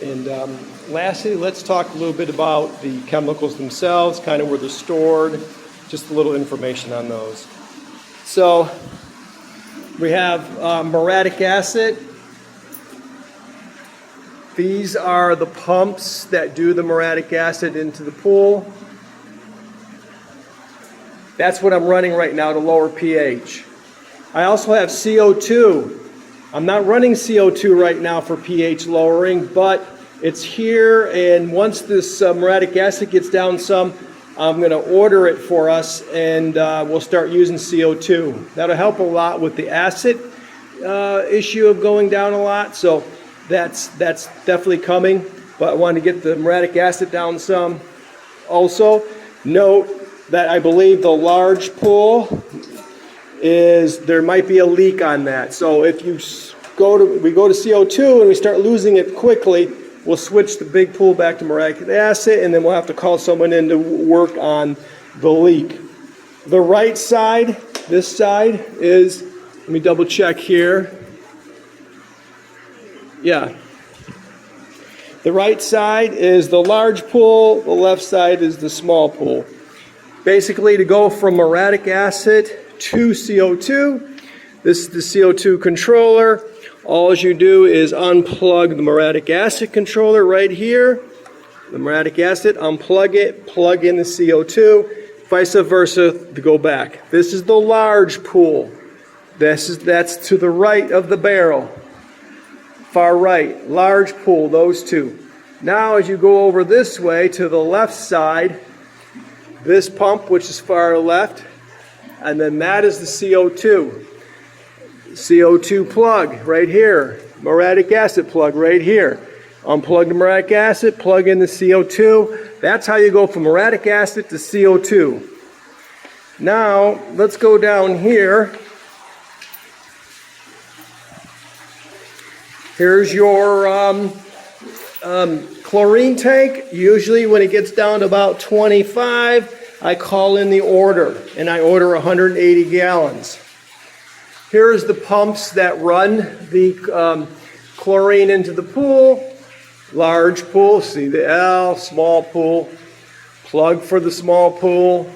And lastly, let's talk a little bit about the chemicals themselves, kind of where they're stored, just a little information on those. So we have muriatic acid. These are the pumps that do the muriatic acid into the pool. That's what I'm running right now to lower pH. I also have CO2. I'm not running CO2 right now for pH lowering, but it's here, and once this muriatic acid gets down some, I'm going to order it for us, and we'll start using CO2. That'll help a lot with the acid issue of going down a lot, so that's definitely coming, but I wanted to get the muriatic acid down some. Also, note that I believe the large pool there might be a leak on that. So if we go to CO2 and we start losing it quickly, we'll switch the big pool back to muriatic acid, and then we'll have to call someone in to work on the leak. The right side, this side is, let me double check here. Yeah. The right side is the large pool, the left side is the small pool. Basically, to go from muriatic acid to CO2, this is the CO2 controller. All you do is unplug the muriatic acid controller right here. The muriatic acid, unplug it, plug in the CO2, vice versa to go back. This is the large pool. That's to the right of the barrel. Far right, large pool, those two. Now as you go over this way to the left side, this pump, which is far left, and then that is the CO2. CO2 plug right here. Muriatic acid plug right here. Unplug the muriatic acid, plug in the CO2. That's how you go from muriatic acid to CO2. Now, let's go down here. Here's your chlorine tank. Usually when it gets down to about 25, I call in the order, and I order 180 gallons. Here's the pumps that run the chlorine into the pool. Large pool, see the L, small pool. Plug for the small pool.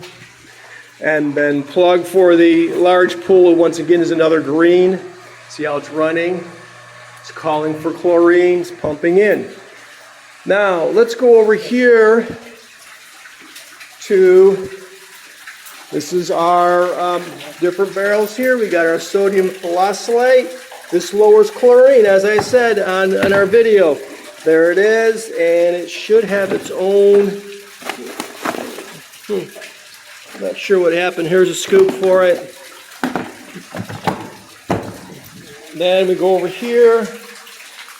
And then plug for the large pool, once again is another green. See how it's running? It's calling for chlorine, it's pumping in. Now, let's go over here to, this is our different barrels here. We got our sodium thiosulfate. This lowers chlorine, as I said on our video. There it is, and it should have its own, not sure what happened. Here's a scoop for it. Then we go over here,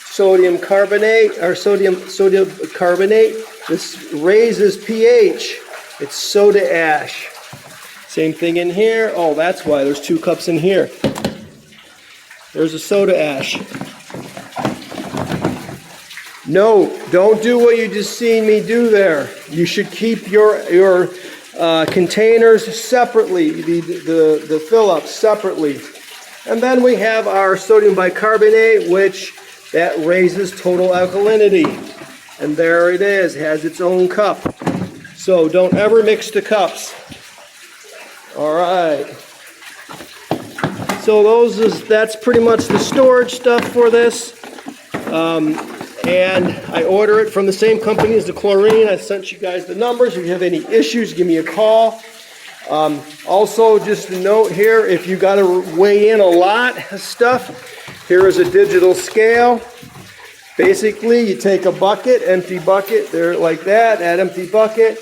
sodium carbonate, or sodium carbonate. This raises pH. It's soda ash. Same thing in here. Oh, that's why there's 2 cups in here. There's a soda ash. No, don't do what you just seen me do there. You should keep your containers separately, the fill-ups separately. And then we have our sodium bicarbonate, which that raises total alkalinity. And there it is, has its own cup. So don't ever mix the cups. All right. So that's pretty much the storage stuff for this. And I order it from the same company as the chlorine. I sent you guys the numbers. If you have any issues, give me a call. Also, just a note here, if you got to weigh in a lot of stuff, here is a digital scale. Basically, you take a bucket, empty bucket, there like that empty bucket,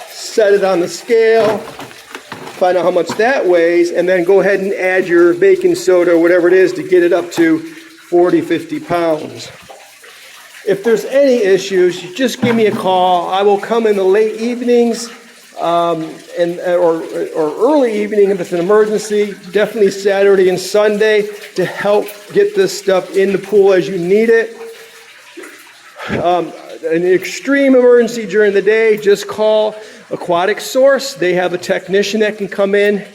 set it on the scale, find out how much that weighs, and then go ahead and add your baking soda or whatever it is to get it up to 40, 50 pounds. If there's any issues, just give me a call. I will come in the late evenings or early evening if it's an emergency, definitely Saturday and Sunday, to help get this stuff in the pool as you need it. An extreme emergency during the day, just call Aquatic Source. They have a technician that can come in,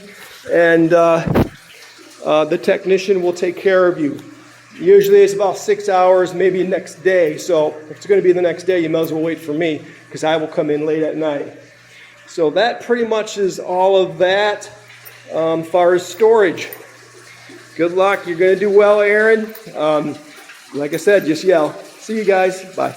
and the technician will take care of you. Usually it's about 6 hours, maybe next day. So if it's going to be the next day, you might as well wait for me because I will come in late at night. So that pretty much is all of that as far as storage. Good luck. You're going to do well, Aaron. Like I said, just yell. See you guys. Bye.